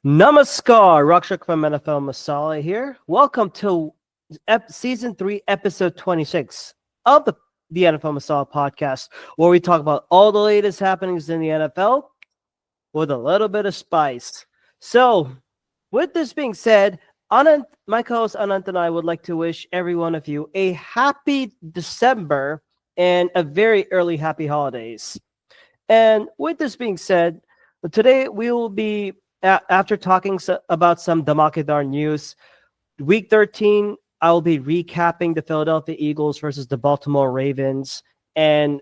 Namaskar, Rakshak from NFL Masala here. Welcome to Season 3, Episode 26 of the NFL Masala podcast, where we talk about all the latest happenings in the NFL with a little bit of spice. So, with this being said, Anant, my co-host Anant and I would like to wish every one of you a happy December and a very early happy holidays. And with this being said, today we will be, after talking about some Damakidar news, Week 13, I will be recapping the Philadelphia Eagles versus the Baltimore Ravens and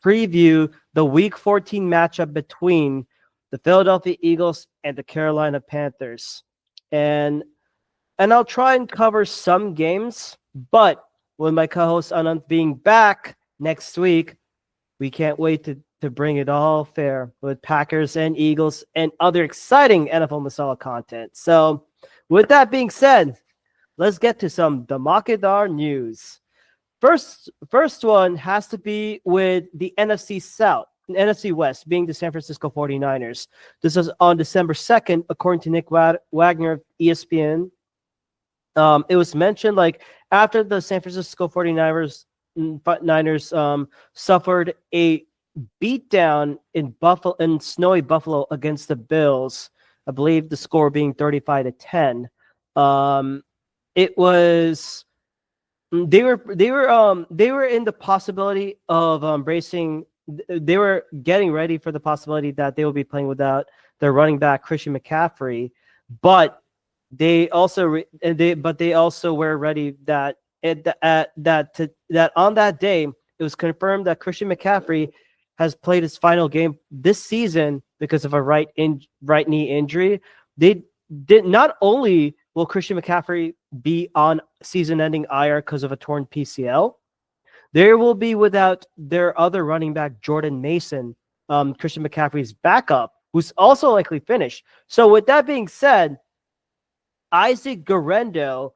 preview the Week 14 matchup between the Philadelphia Eagles and the Carolina Panthers. And I'll try and cover some games, but with my co-host Anant being back next week, we can't wait to bring it all fair with Packers and Eagles and other exciting NFL Masala content. So, with that being said, let's get to some Damakidar news. First one has to be with the NFC South, NFC West, being the San Francisco 49ers. This was on December 2nd, according to Nick Wagner of ESPN. It was mentioned like after the San Francisco 49ers suffered a beatdown in snowy Buffalo against the Bills. I believe the score being 35-10. It was they were in the possibility of bracing. They were getting ready for the possibility that they will be playing without their running back Christian McCaffrey, but they also were ready that that on that day it was confirmed that Christian McCaffrey has played his final game this season because of a right knee injury. They did not only will Christian McCaffrey be on season-ending IR because of a torn PCL, they will be without their other running back Jordan Mason, Christian McCaffrey's backup, who's also likely finished. So with that being said, Isaac Guerendo,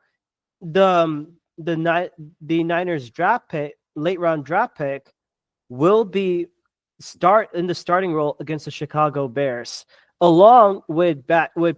the Niners draft pick, late round draft pick, will be start in the starting role against the Chicago Bears, along with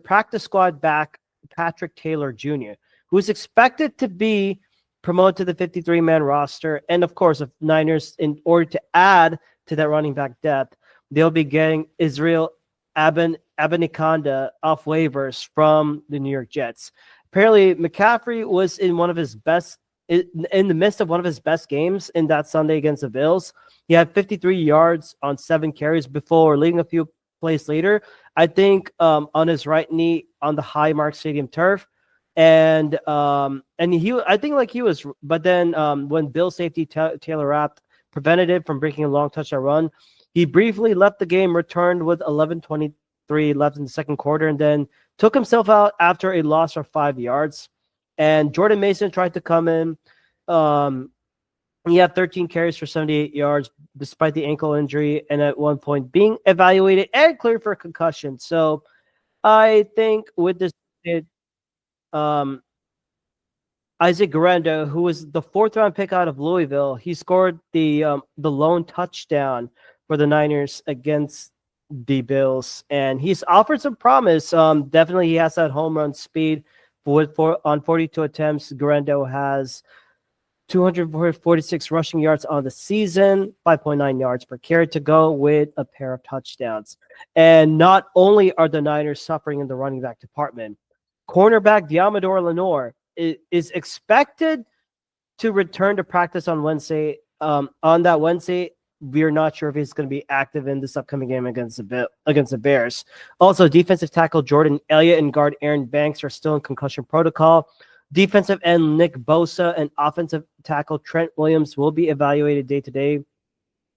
practice squad back Patrick Taylor Jr., who is expected to be promoted to the 53-man roster. And of course, if Niners, in order to add to that running back depth, they'll be getting Israel Abanikanda off waivers from the New York Jets. Apparently, McCaffrey was in the midst of one of his best games in that Sunday against the Bills. He had 53 yards on 7 carries before leading a few plays later, I think, on his right knee on the Highmark Stadium turf. And I think he was, but then when Bill safety Taylor Rapp prevented it from breaking a long touchdown run, he briefly left the game, returned with 11:23 left in the second quarter, and then took himself out after a loss of 5 yards. And Jordan Mason tried to come in. He had 13 carries for 78 yards despite the ankle injury, and at one point being evaluated and cleared for a concussion. So I think with this kid, Isaac Guerendo, who was the 4th-round pick out of Louisville, he scored the lone touchdown for the Niners against the Bills, and he's offered some promise. Definitely, he has that home run speed. On 42 attempts, Guerendo has 246 rushing yards on the season, 5.9 yards per carry to go with a pair of touchdowns. And not only are the Niners suffering in the running back department, cornerback Diamador Lenore is expected to return to practice on Wednesday. On that Wednesday, we're not sure if he's going to be active in this upcoming game against the Bears. Also, defensive tackle Jordan Elliott and guard Aaron Banks are still in concussion protocol. Defensive end Nick Bosa and offensive tackle Trent Williams will be evaluated day-to-day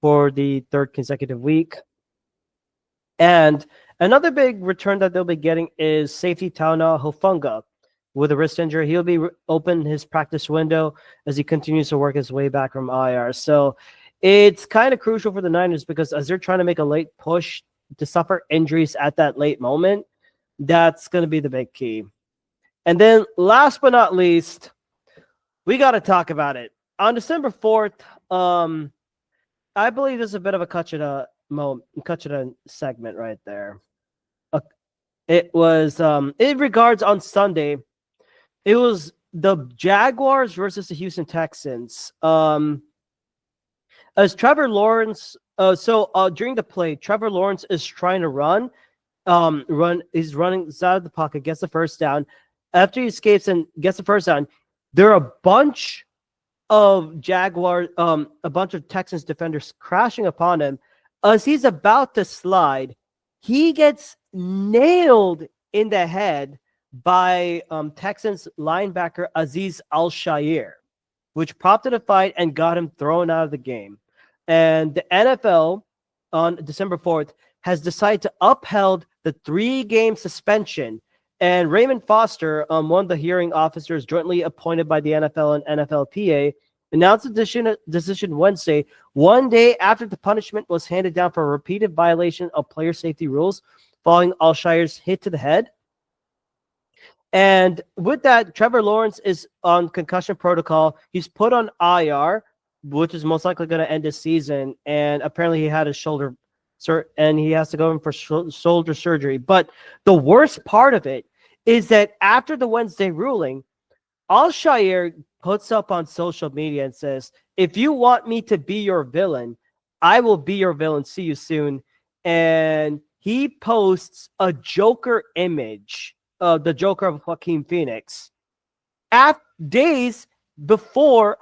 for the 3rd consecutive week. And another big return that they'll be getting is safety Tauna Hofunga. With a wrist injury, he'll be open his practice window as he continues to work his way back from IR. So it's kind of crucial for the Niners because as they're trying to make a late push to suffer injuries at that late moment, that's going to be the big key. And then last but not least, we got to talk about it. On December 4th, I believe there's a bit of a Kachida segment right there. It was in regards on Sunday. It was the Jaguars versus the Houston Texans. As Trevor Lawrence, during the play, Trevor Lawrence is trying to run. He's running out of the pocket, gets the first down. After he escapes and gets the first down, there are a bunch of a bunch of Texans defenders crashing upon him. As he's about to slide, he gets nailed in the head by Texans linebacker Azeez Al-Shaair, which prompted a fight and got him thrown out of the game. And the NFL on December 4th has decided to uphold the 3-game suspension. And Raymond Foster, one of the hearing officers jointly appointed by the NFL and NFLPA, announced the decision Wednesday, one day after the punishment was handed down for a repeated violation of player safety rules following Al-Shaair's hit to the head. And with that, Trevor Lawrence is on concussion protocol. He's put on IR, which is most likely going to end his season. And apparently he had his shoulder, and he has to go in for shoulder surgery. But the worst part of it is that after the Wednesday ruling, Al-Shaair puts up on social media and says, if you want me to be your villain, I will be your villain. See you soon. And he posts a Joker image, the Joker of Joaquin Phoenix, days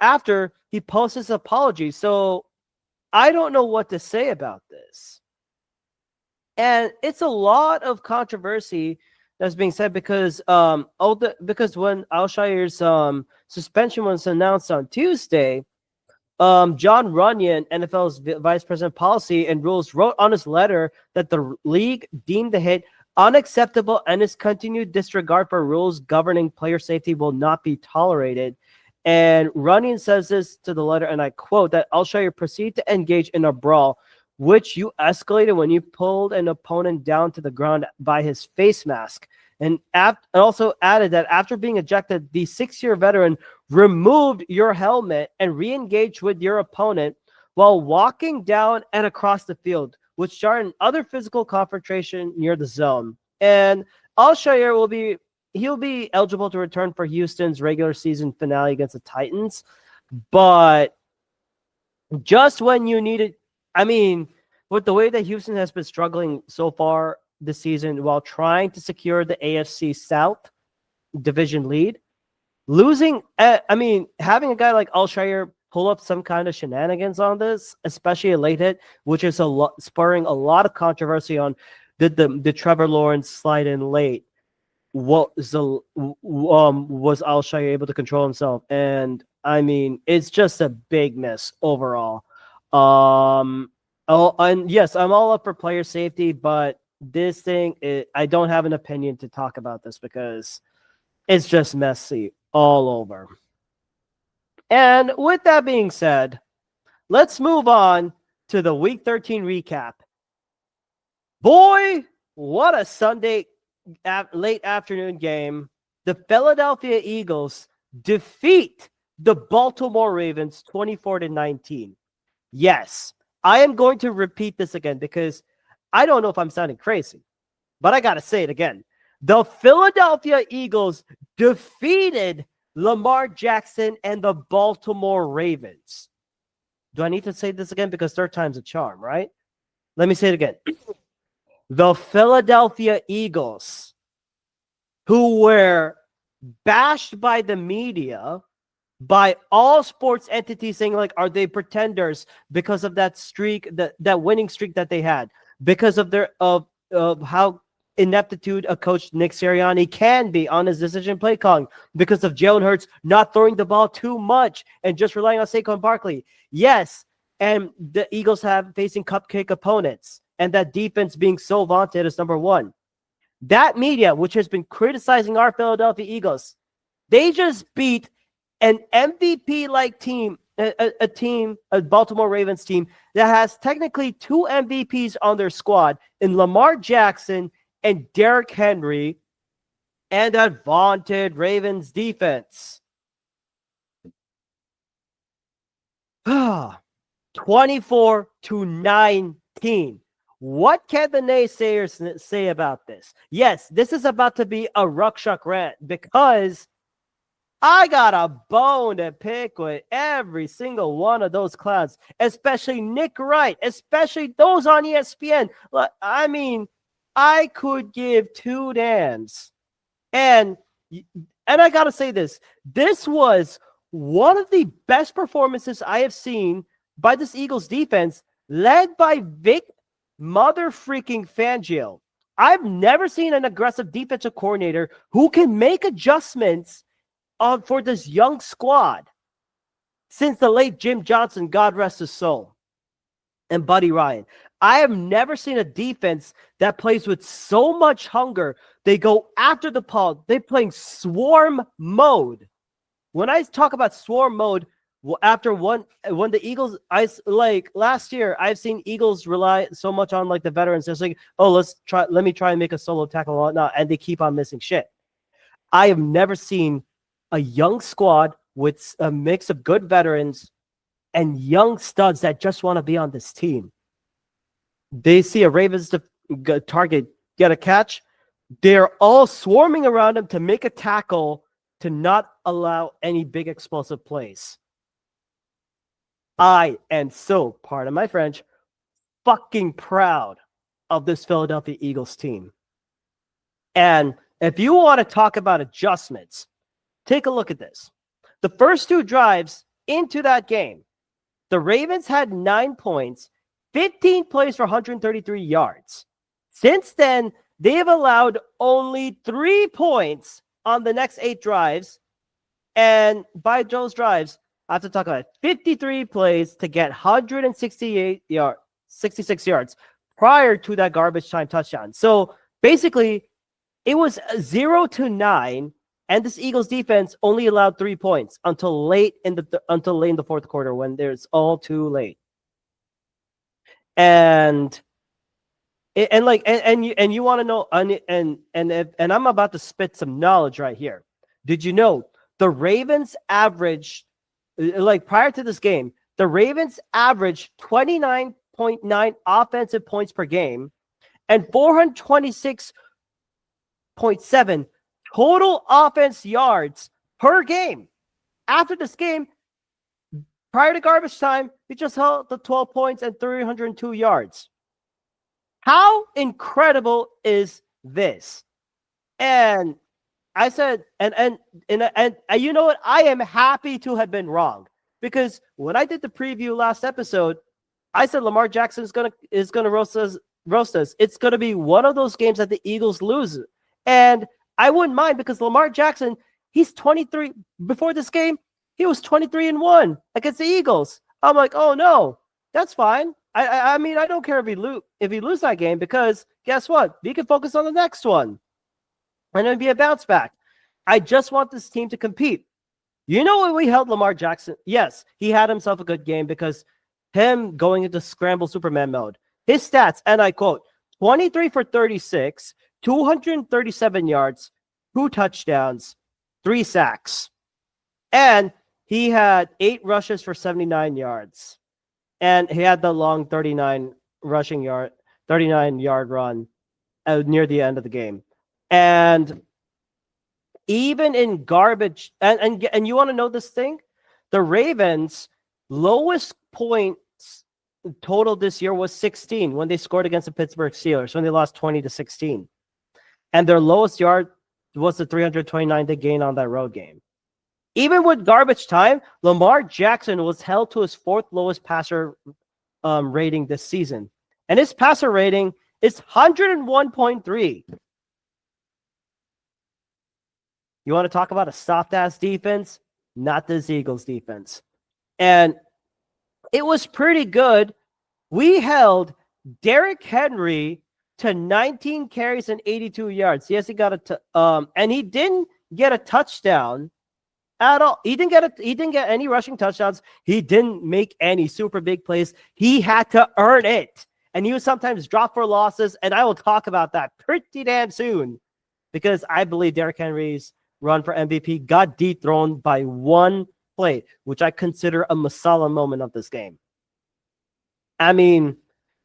after he posts his apology. So I don't know what to say about this. And it's a lot of controversy that's being said because because when Al-Shaair's suspension was announced on Tuesday, John Runyon, NFL's vice president of policy and rules, wrote on his letter that the league deemed the hit unacceptable and his continued disregard for rules governing player safety will not be tolerated. And Runyon says this to the letter, and I quote, that Al-Shaair proceeded to engage in a brawl, which you escalated when you pulled an opponent down to the ground by his face mask. And also added that after being ejected, the 6-year veteran removed your helmet and re-engaged with your opponent while walking down and across the field, which started another physical confrontation near the zone. And Al-Shaair he'll be eligible to return for Houston's regular season finale against the Titans. But just when you need it, I mean, with the way that Houston has been struggling so far this season while trying to secure the AFC South division lead, having a guy like Al-Shaair pull up some kind of shenanigans on this, especially a late hit, which is spurring a lot of controversy on the Trevor Lawrence slide in late. Was Al-Shaair able to control himself? And I mean, it's just a big miss overall. And yes, I'm all up for player safety, but this thing, I don't have an opinion to talk about this because it's just messy all over. And with that being said, let's move on to the Week 13 recap. Boy, what a Sunday late afternoon game. The Philadelphia Eagles defeat the Baltimore Ravens 24-19. Yes, I am going to repeat this again because I don't know if I'm sounding crazy, but I got to say it again. The Philadelphia Eagles defeated Lamar Jackson and the Baltimore Ravens. Do I need to say this again? Because third time's a charm, right? Let me say it again. The Philadelphia Eagles, who were bashed by the media, by all sports entities saying, like, are they pretenders because of that streak, that winning streak that they had, because of their of how ineptitude a coach Nick Sirianni can be on his decision play calling, because of Jalen Hurts not throwing the ball too much and just relying on Saquon Barkley. Yes, and the Eagles have facing cupcake opponents, and that defense being so vaunted as number one. That media, which has been criticizing our Philadelphia Eagles, they just beat an MVP-like team, a Baltimore Ravens team that has technically 2 MVPs on their squad in Lamar Jackson and Derrick Henry, and that vaunted Ravens defense. 24-19. What can the naysayers say about this? Yes, this is about to be a Rakshak rant because I got a bone to pick with every single one of those clowns, especially Nick Wright, especially those on ESPN. I mean, I could give two damns. And I got to say this. This was one of the best performances I have seen by this Eagles defense, led by Vic Mother freaking Fangio. I've never seen an aggressive defensive coordinator who can make adjustments for this young squad since the late Jim Johnson, God rest his soul, and Buddy Ryan. I have never seen a defense that plays with so much hunger. They go after the ball. They're playing swarm mode. When I talk about swarm mode, after when the Eagles, like last year, I've seen Eagles rely so much on like the veterans. It's like, oh, let me try and make a solo tackle and whatnot, and they keep on missing shit. I have never seen a young squad with a mix of good veterans and young studs that just want to be on this team. They see a Ravens target get a catch. They're all swarming around him to make a tackle to not allow any big explosive plays. I am so, pardon my French, fucking proud of this Philadelphia Eagles team. And if you want to talk about adjustments, take a look at this. The first two drives into that game, the Ravens had 9 points, 15 plays for 133 yards. Since then, they have allowed only 3 points on the next 8 drives. And by those drives, I have to talk about 53 plays to get 66 yards prior to that garbage time touchdown. So basically, it was 0-9. And this Eagles defense only allowed 3 points until late in the fourth quarter when it's all too late. And you want to know and I'm about to spit some knowledge right here. Did you know the Ravens averaged, like prior to this game, the Ravens averaged 29.9 offensive points per game and 426.7 total offense yards per game. After this game, prior to garbage time, we just held the 12 points and 302 yards. How incredible is this? And I said, and you know what? I am happy to have been wrong, because when I did the preview last episode, I said Lamar Jackson is gonna roast us. It's gonna be one of those games that the Eagles lose, and I wouldn't mind, because Lamar Jackson, he's 23. Before this game, he was 23-1 against the Eagles. I'm like, oh no, that's fine. I mean, I don't care if he lose that game, because guess what? We can focus on the next one, and it'll be a bounce back. I just want this team to compete. You know, when we held Lamar Jackson, yes, he had himself a good game, because him going into scramble Superman mode, his stats, and I quote, 23 for 36, 237 yards, 2 touchdowns, 3 sacks. And he had 8 rushes for 79 yards. And he had the long 39-yard run near the end of the game. And even in garbage, and you want to know this thing? The Ravens' lowest points total this year was 16 when they scored against the Pittsburgh Steelers, when they lost 20-16. And their lowest yard was the 329 they gained on that road game. Even with garbage time, Lamar Jackson was held to his 4th lowest passer rating this season. And his passer rating is 101.3. You want to talk about a soft-ass defense? Not this Eagles defense. And it was pretty good. We held Derrick Henry to 19 carries and 82 yards. Yes, he got and he didn't get a touchdown at all. He didn't get any rushing touchdowns. He didn't make any super big plays. He had to earn it. And he was sometimes dropped for losses, and I will talk about that pretty damn soon, because I believe Derrick Henry's run for MVP got dethroned by one play, which I consider a Masala moment of this game. I mean,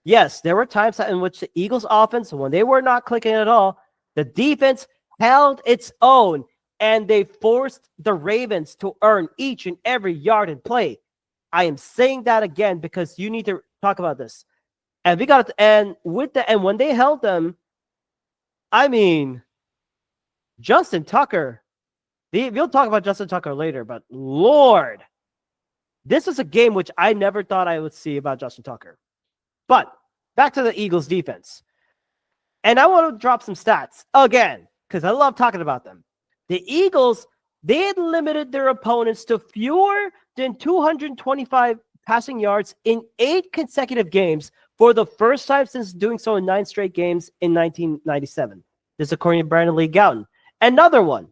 Yes, there were times in which the Eagles offense, when they were not clicking at all, the defense held its own and they forced the Ravens to earn each and every yard in play. I am saying that again because you need to talk about this. And we got it. And when they held them, I mean, Justin Tucker. We'll talk about Justin Tucker later, but Lord, this is a game which I never thought I would see about Justin Tucker. But back to the Eagles defense. And I want to drop some stats again, because I love talking about them. The Eagles, they had limited their opponents to fewer than 225 passing yards in 8 consecutive games for the first time since doing so in 9 straight games in 1997. This is according to Brandon Lee Gowton. Another one.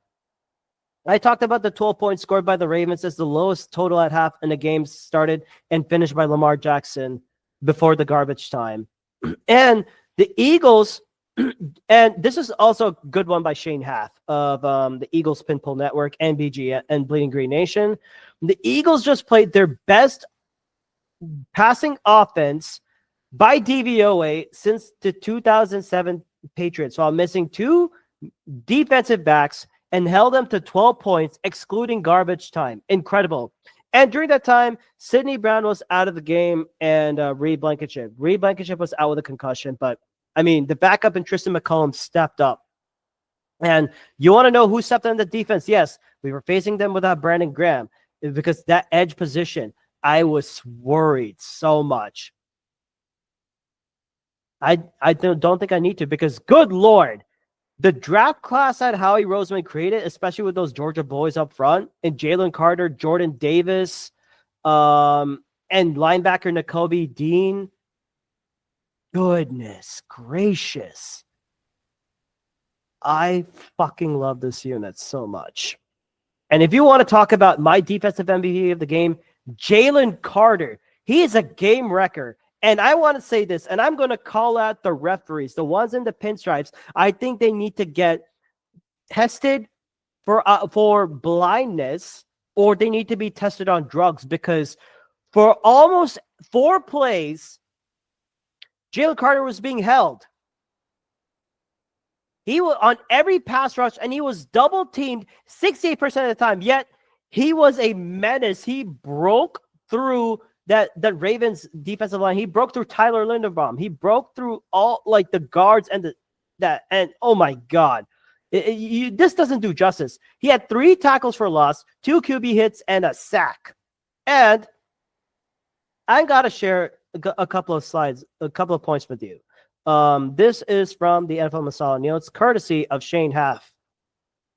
I talked about the 12 points scored by the Ravens as the lowest total at half in the game started and finished by Lamar Jackson before the garbage time. And the Eagles, and this is also a good one by Shane Haff of the Eagles Pinpool Network, NBG, and Bleeding Green Nation. The Eagles just played their best passing offense by DVOA since the 2007 Patriots, while missing 2 defensive backs and held them to 12 points, excluding garbage time. Incredible. And during that time, Sidney Brown was out of the game and Reed Blankenship. Reed Blankenship was out with a concussion, but I mean, the backup and Tristan McCollum stepped up. And you want to know who stepped on the defense? Yes, we were facing them without Brandon Graham because that edge position, I was worried so much. I don't think I need to because, good Lord, the draft class that Howie Roseman created, especially with those Georgia boys up front, and Jalen Carter, Jordan Davis, and linebacker Nakobe Dean. Goodness gracious. I fucking love this unit so much. And if you want to talk about my defensive MVP of the game, Jalen Carter, he is a game wrecker. And I want to say this, and I'm going to call out the referees, the ones in the pinstripes. I think they need to get tested for blindness, or they need to be tested on drugs, because for almost 4 plays, Jalen Carter was being held. He was on every pass rush, and he was double teamed 68% of the time. Yet he was a menace. He broke through that Ravens defensive line. He broke through Tyler Linderbaum. He broke through all the guards and and oh my God, this doesn't do justice. He had 3 tackles for loss, 2 QB hits, and a sack. And I gotta share a couple of slides, a couple of points with you. This is from the NFL Masala notes, courtesy of Shane Haff.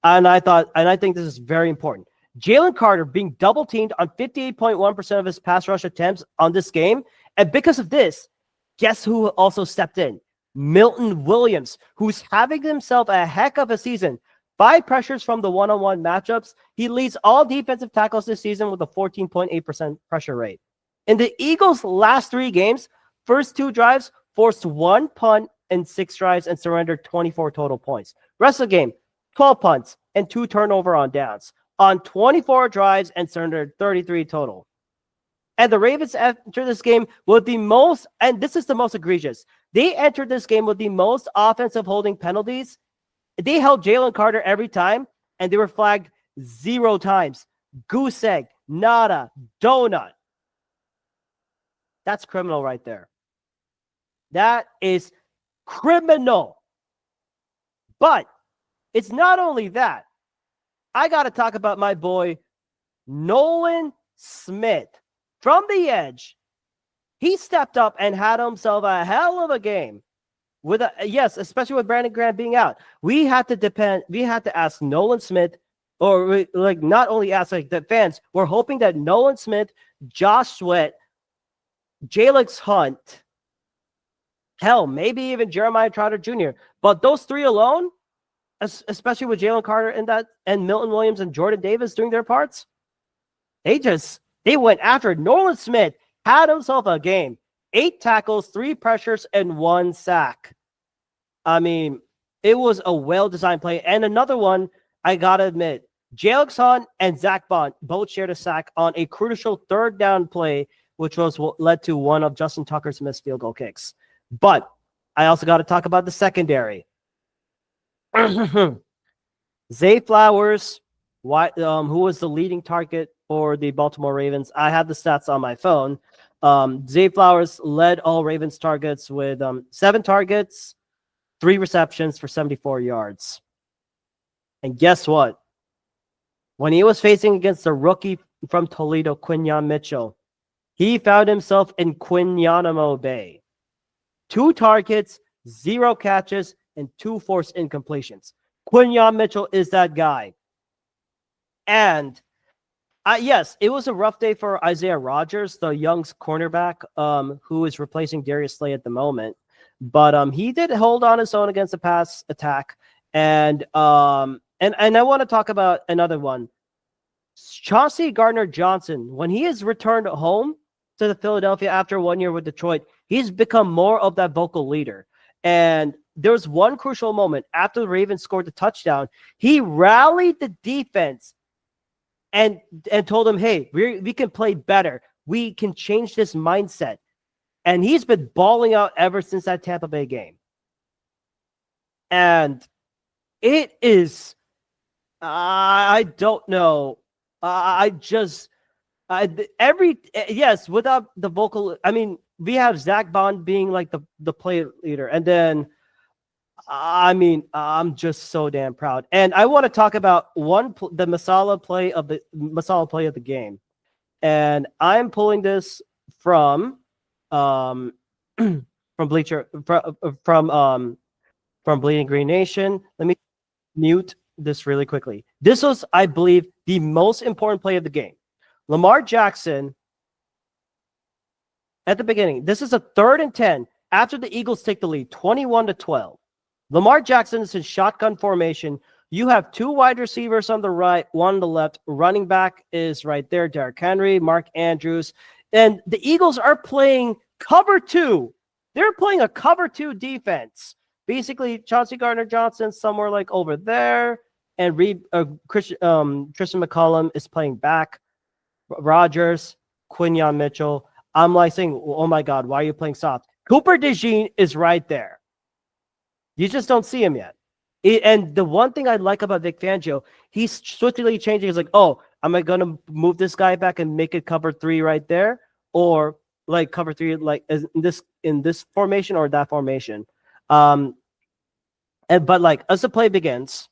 And I think this is very important. Jalen Carter being double teamed on 58.1% of his pass rush attempts on this game. And because of this, guess who also stepped in? Milton Williams, who's having himself a heck of a season. 5 pressures from the one-on-one matchups. He leads all defensive tackles this season with a 14.8% pressure rate. In the Eagles' last 3 games, first 2 drives forced 1 punt and 6 drives and surrendered 24 total points. Rest of the game, 12 punts and 2 turnover on downs on 24 drives and surrendered 33 total. And the Ravens entered this game with the most, and this is the most egregious, they entered this game with the most offensive holding penalties. They held Jalen Carter every time, and they were flagged 0 times. Goose egg, nada, donut. That's criminal right there. That is criminal. But it's not only that. I got to talk about my boy, Nolan Smith. From the edge, he stepped up and had himself a hell of a game. Yes, especially with Brandon Graham being out. We had to ask Nolan Smith, or not only ask the fans, we're hoping that Nolan Smith, Josh Sweat, Jalen Hunt, hell, maybe even Jeremiah Trotter Jr. But those 3 alone, especially with Jalen Carter and Milton Williams and Jordan Davis doing their parts, they went after it. Nolan Smith had himself a game. 8 tackles, 3 pressures, and 1 sack. I mean, it was a well-designed play. And another one, I got to admit, Jalen Hunt and Zach Bond both shared a sack on a crucial 3rd down play which was what led to one of Justin Tucker's missed field goal kicks. But I also got to talk about the secondary. Zay Flowers, who was the leading target for the Baltimore Ravens. I have the stats on my phone. Zay Flowers led all Ravens targets with 7 targets, 3 receptions for 74 yards. And guess what? When he was facing against the rookie from Toledo, Quinyon Mitchell, he found himself in Guantanamo Bay. 2 targets, 0 catches, and 2 forced incompletions. Quinyon Mitchell is that guy. And yes, it was a rough day for Isaiah Rodgers, the Young's cornerback, who is replacing Darius Slay at the moment. But he did hold on his own against the pass attack. And I want to talk about another one. Chauncey Gardner-Johnson, when he has returned home to the Philadelphia after 1 year with Detroit, he's become more of that vocal leader. And there was one crucial moment after the Ravens scored the touchdown. He rallied the defense and told them, hey, we can play better. We can change this mindset. And he's been balling out ever since that Tampa Bay game. And it is, I don't know. Yes, without the vocal, I mean, we have Zach Bond being like the play leader. And then, I'm just so damn proud. And I want to talk about the Masala play of the game. And I'm pulling this from Bleacher from Bleeding Green Nation. Let me mute this really quickly. This was, I believe, the most important play of the game. Lamar Jackson at the beginning. This is a 3rd and 10 after the Eagles take the lead, 21-12. Lamar Jackson is in shotgun formation. You have 2 wide receivers on the right, 1 on the left. Running back is right there, Derrick Henry, Mark Andrews. And the Eagles are playing cover 2. They're playing a cover 2 defense. Basically, Chauncey Gardner-Johnson somewhere like over there. And Tristan McCollum is playing back. Rodgers, Quinyon Mitchell. I'm like saying, oh my God, why are you playing soft? Cooper DeJean is right there. You just don't see him yet. And the one thing I like about Vic Fangio, he's swiftly changing. He's like, oh, am I going to move this guy back and make it cover 3 right there? Or like cover 3 like in this formation or that formation? But like as the play begins,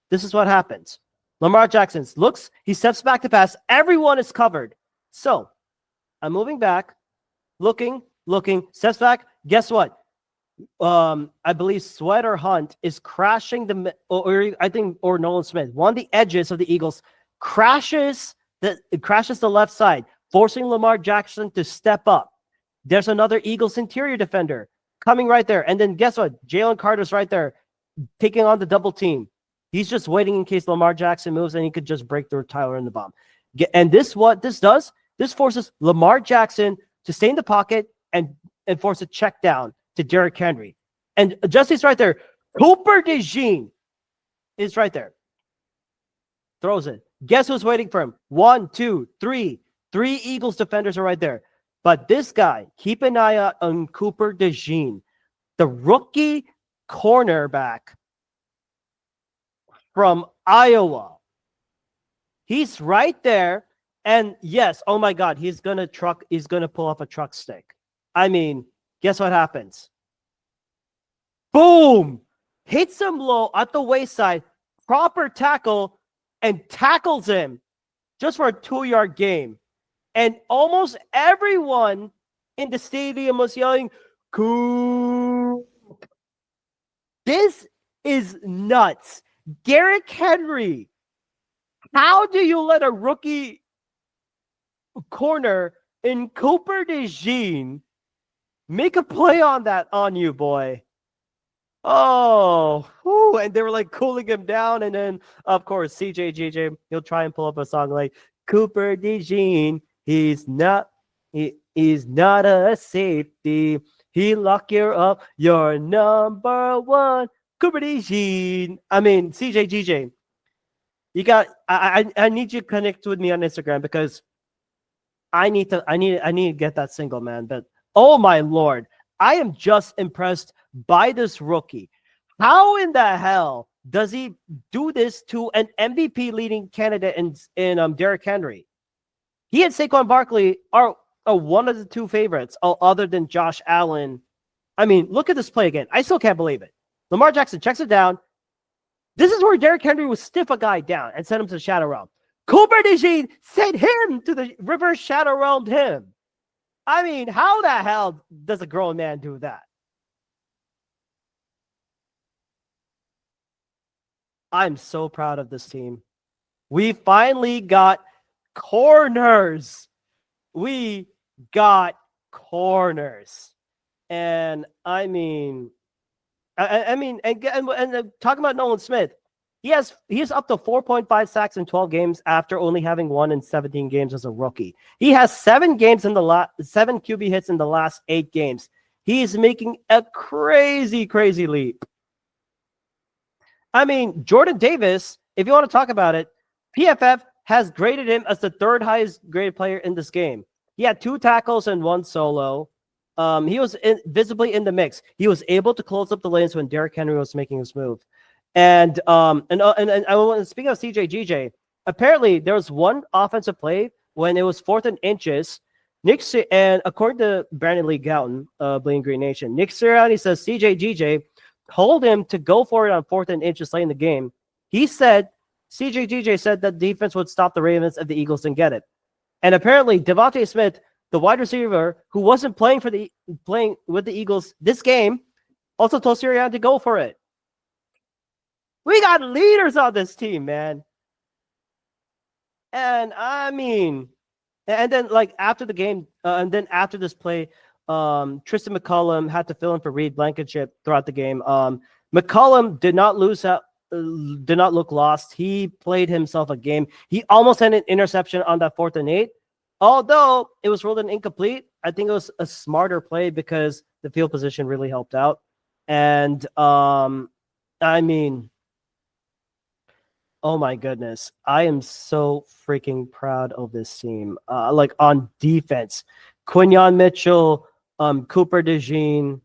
this is what happens. Lamar Jackson looks, he steps back to pass. Everyone is covered. So I'm moving back, looking, steps back. Guess what? I believe Sweat or Hunt is crashing or Nolan Smith, one of the edges of the Eagles, crashes the left side, forcing Lamar Jackson to step up. There's another Eagles interior defender coming right there. And then guess what? Jalen Carter's right there taking on the double team. He's just waiting in case Lamar Jackson moves and he could just break through Tyler in the bomb. And this does? This forces Lamar Jackson to stay in the pocket and force a check down to Derrick Henry. And Justice right there. Cooper DeJean is right there. Throws it. Guess who's waiting for him? 1, 2, 3. 3 Eagles defenders are right there. But this guy, keep an eye out on Cooper DeJean, the rookie cornerback from Iowa. He's right there. And yes, oh my God, he's gonna pull off a truck stick. I mean, guess what happens? Boom! Hits him low at the waistline, proper tackle, and tackles him just for a 2-yard gain. And almost everyone in the stadium was yelling, "Coop!" This is nuts. Derrick Henry, how do you let a rookie corner in Cooper DeJean make a play on you, boy? Oh, whew. And they were like cooling him down. And then, of course, CJGJ, he'll try and pull up a song like Cooper DeJean. He's not a safety. He lock you up. You're number 1. Cooper DeJean. I mean, CJGJ, you got. I need you to connect with me on Instagram because I need to get that single, man. But oh my lord, I am just impressed by this rookie. How in the hell does he do this to an MVP leading candidate in Derrick Henry? He and Saquon Barkley are one of the two favorites, other than Josh Allen. I mean, look at this play again. I still can't believe it. Lamar Jackson checks it down. This is where Derrick Henry would stiff a guy down and send him to the shadow realm. Cooper DeJean sent him to the reverse shadow realm him. I mean, how the hell does a grown man do that? I'm so proud of this team. We finally got corners. We got corners. And I mean, and talking about Nolan Smith, he is up to 4.5 sacks in 12 games after only having 1 in 17 games as a rookie. He has 7 QB hits in the last 8 games. He's making a crazy leap. I mean, Jordan Davis, if you want to talk about it, PFF has graded him as the 3rd highest graded player in this game. He had 2 tackles and 1 solo. He was visibly in the mix. He was able to close up the lanes when Derrick Henry was making his move. And speaking of CJGJ, apparently there was one offensive play when it was 4th and inches. And according to Brandon Lee Gouton, Bleeding Green Nation, Nick Sirianni says CJGJ told him to go for it on 4th and inches late in the game. He said CJGJ said that defense would stop the Ravens if the Eagles didn't get it. And apparently Devontae Smith, the wide receiver who wasn't playing with the Eagles this game, also told Sirianni to go for it. We got leaders on this team, man. And I mean, and then like after the game, and then after this play, Tristan McCullum had to fill in for Reed Blankenship throughout the game. McCullum did not look lost. He played himself a game. He almost had an interception on that 4th and 8. Although it was ruled an incomplete, I think it was a smarter play because the field position really helped out. And I mean, oh my goodness, I am so freaking proud of this team. Like on defense, Quinyon Mitchell, Cooper DeJean,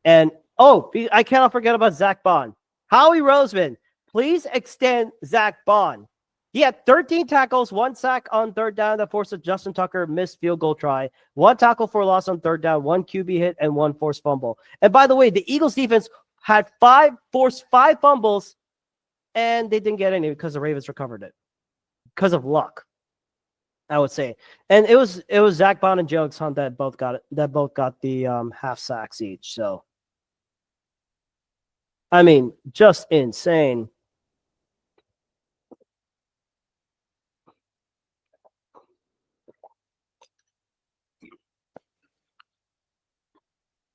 and I cannot forget about Zach Bond. Howie Roseman, please extend Zach Bond. He had 13 tackles, 1 sack on 3rd down that forced a Justin Tucker missed field goal try, 1 tackle for loss on 3rd down, 1 QB hit, and 1 forced fumble. And by the way, the Eagles defense had forced 5 fumbles, and they didn't get any because the Ravens recovered it because of luck, I would say. And it was Zach Bond and Jalen Hunt that both got the half sacks each. So I mean, just insane.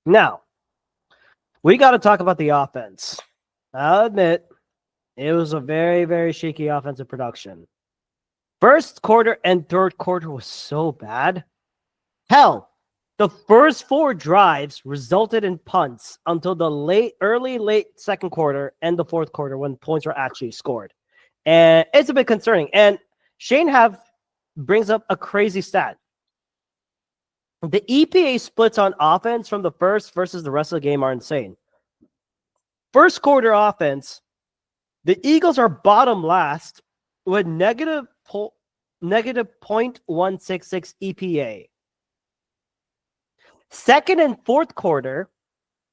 Now, we got to talk about the offense. I'll admit, it was a very, very shaky offensive production. 1st quarter and 3rd quarter was so bad. Hell, the first 4 drives resulted in punts until the late 2nd quarter and the 4th quarter when points were actually scored. And it's a bit concerning. And Shane brings up a crazy stat. The EPA splits on offense from the first versus the rest of the game are insane. 1st quarter offense, the Eagles are bottom last with negative 0.166 EPA. 2nd and 4th quarter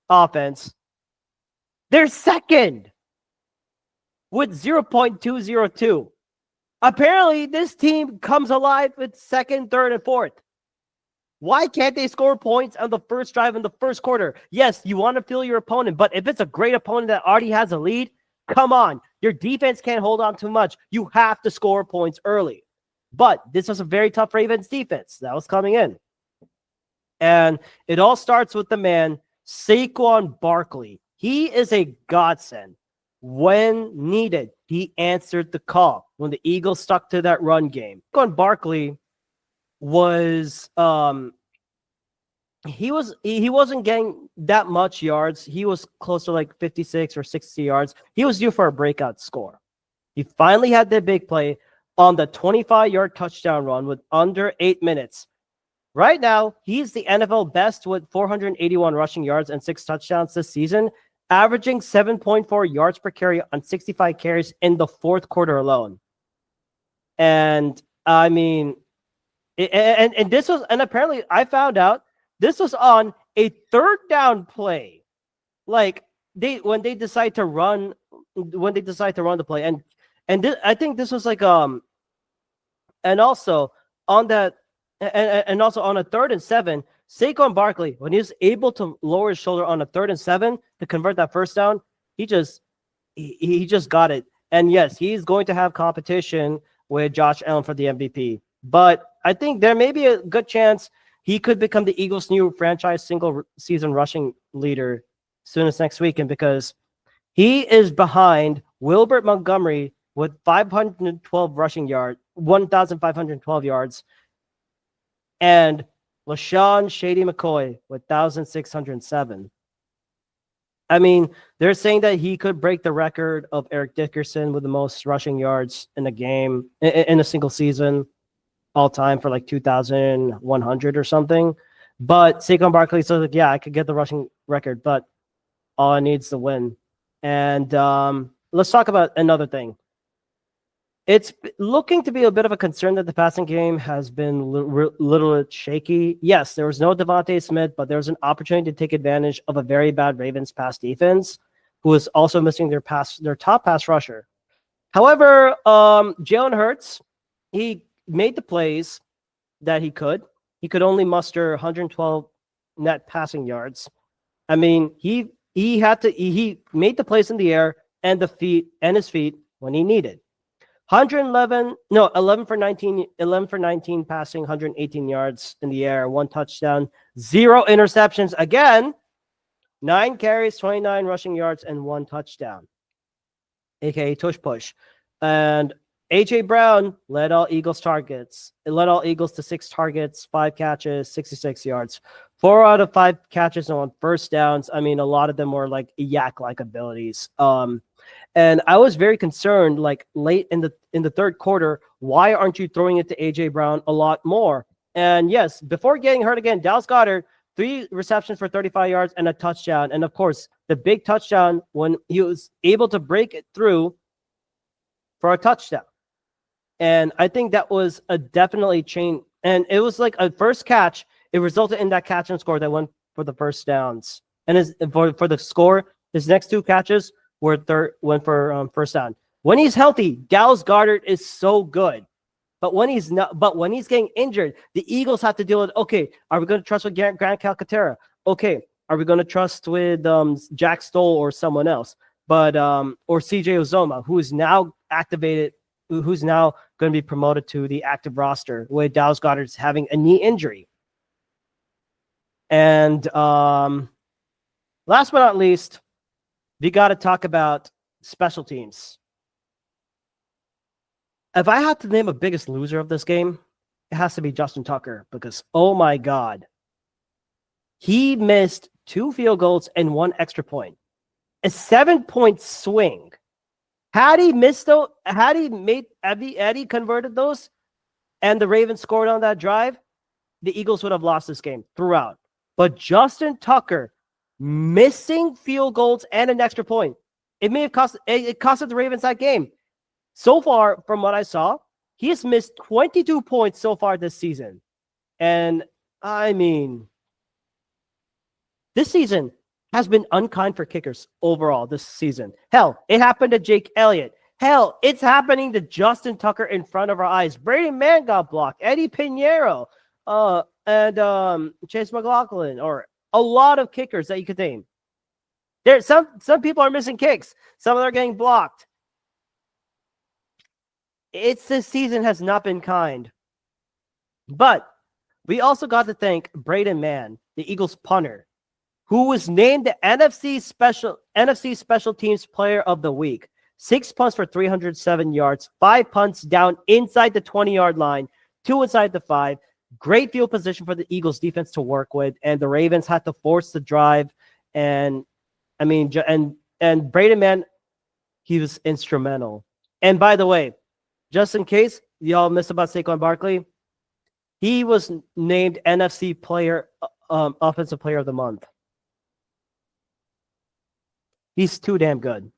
offense, they're 2nd with 0.202. Apparently, this team comes alive with 2nd, 3rd, and 4th. Why can't they score points on the first drive in the 1st quarter? Yes, you want to feel your opponent, but if it's a great opponent that already has a lead, come on. Your defense can't hold on too much. You have to score points early. But this was a very tough Ravens defense that was coming in. And it all starts with the man, Saquon Barkley. He is a godsend. When needed, he answered the call when the Eagles stuck to that run game. Saquon Barkley was he wasn't getting that much yards. He was close to like 56 or 60 yards. He was due for a breakout score. He finally had the big play on the 25-yard touchdown run with under 8 minutes. Right now, he's the NFL best with 481 rushing yards and 6 touchdowns this season, averaging 7.4 yards per carry on 65 carries in the fourth quarter alone. And I mean, and this was, and apparently I found out this was on a third down play. Like when they decide to run the play, and I think this was like and also on that, and also on a 3rd and 7, Saquon Barkley, when he was able to lower his shoulder on a 3rd and 7 to convert that first down, he just got it. And yes, he's going to have competition with Josh Allen for the MVP. But I think there may be a good chance he could become the Eagles' new franchise single season rushing leader soon as next weekend, because he is behind Wilbert Montgomery with 512 rushing yards, 1,512 yards, and LaShawn Shady McCoy with 1,607. I mean, they're saying that he could break the record of Eric Dickerson with the most rushing yards in a game in a single season all time for like 2,100 or something. But Saquon Barkley says, like, yeah, I could get the rushing record, but all I need is the win. And let's talk about another thing. It's looking to be a bit of a concern that the passing game has been a little shaky. Yes, there was no Devontae Smith, but there was an opportunity to take advantage of a very bad Ravens pass defense, who is also missing their top pass rusher. However, Jalen Hurts, he made the plays that he could. He could only muster 112 net passing yards. I mean, he made the plays in the air and his feet when he needed. 11 for 19 passing, 118 yards in the air, 1 touchdown, 0 interceptions. Again, 9 carries, 29 rushing yards, and 1 touchdown, aka tush push. And AJ Brown led all Eagles to 6 targets, 5 catches, 66 yards. 4 out of 5 catches on first downs. I mean, a lot of them were like yak-like abilities. And I was very concerned, like late in the third quarter, why aren't you throwing it to AJ Brown a lot more? And yes, before getting hurt again, Dallas Goedert, 3 receptions for 35 yards and a touchdown. And of course, the big touchdown when he was able to break it through for a touchdown. And I think that was a definitely change. And it was like a first catch. It resulted in that catch and score that went for the first downs. And for the score, his next 2 catches went for first down. When he's healthy, Dallas Goedert is so good. But when he's not, but when he's getting injured, the Eagles have to deal with, okay, are we going to trust with Grant Calcaterra? Okay, are we going to trust with Jack Stoll or someone else? But or CJ Uzomah, who is now activated, who's now going to be promoted to the active roster, with Dallas Goedert having a knee injury. And last but not least, we got to talk about special teams. If I had to name a biggest loser of this game, it has to be Justin Tucker, because, oh my God, he missed 2 field goals and 1 extra point. A 7-point swing. Had he converted those and the Ravens scored on that drive, the Eagles would have lost this game throughout. But Justin Tucker missing field goals and an extra point, it costed the Ravens that game. So far, from what I saw, he has missed 22 points so far this season. And I mean, this season has been unkind for kickers overall this season. Hell, it happened to Jake Elliott. Hell, it's happening to Justin Tucker in front of our eyes. Brady Mann got blocked. Eddie Pinheiro, and Chase McLaughlin, or a lot of kickers that you could name. There, some people are missing kicks. Some of them are getting blocked. This season has not been kind. But we also got to thank Braden Mann, the Eagles punter, who was named the NFC Special Teams Player of the Week. 6 punts for 307 yards, 5 punts down inside the 20-yard line, 2 inside the 5. Great field position for the Eagles defense to work with, and the Ravens had to force the drive. And I mean, and Braden Mann, he was instrumental. And by the way, just in case, y'all missed about Saquon Barkley. He was named NFC Offensive Player of the Month. He's too damn good.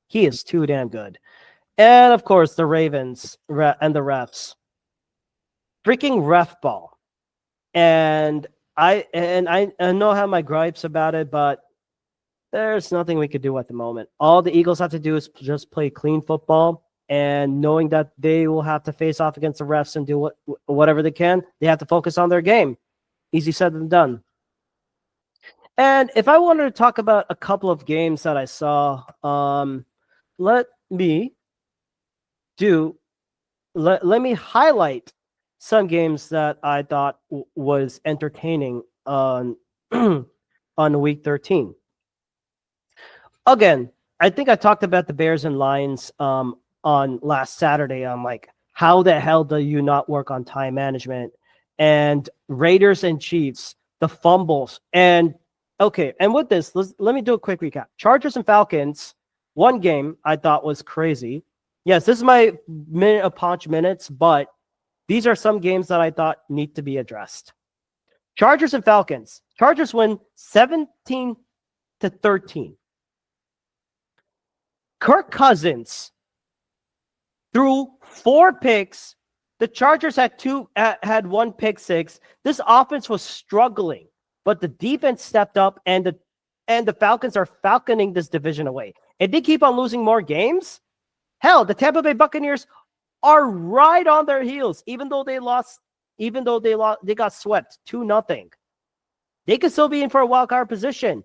He is too damn good. And of course, the Ravens and the refs. Freaking ref ball. And I know I have my gripes about it, but there's nothing we could do at the moment. All the Eagles have to do is just play clean football, and knowing that they will have to face off against the refs and do whatever they can, they have to focus on their game. Easy said than done. And if I wanted to talk about a couple of games that I saw, let me highlight some games that I thought was entertaining on on week 13. Again, I think I talked about the Bears and Lions on last Saturday. I'm like, how the hell do you not work on time management? And Raiders and Chiefs, the fumbles. And okay, and with this, let me do a quick recap. Chargers and Falcons, one game I thought was crazy. Yes, this is my minute of Ponch minutes, but these are some games that I thought need to be addressed. Chargers and Falcons. Chargers win 17-13. Kirk Cousins threw 4 picks. The Chargers had 1 pick six. This offense was struggling, but the defense stepped up, and the Falcons are falconing this division away. And they keep on losing more games. Hell, the Tampa Bay Buccaneers are right on their heels, even though they got swept 2-0. They could still be in for a wild card position.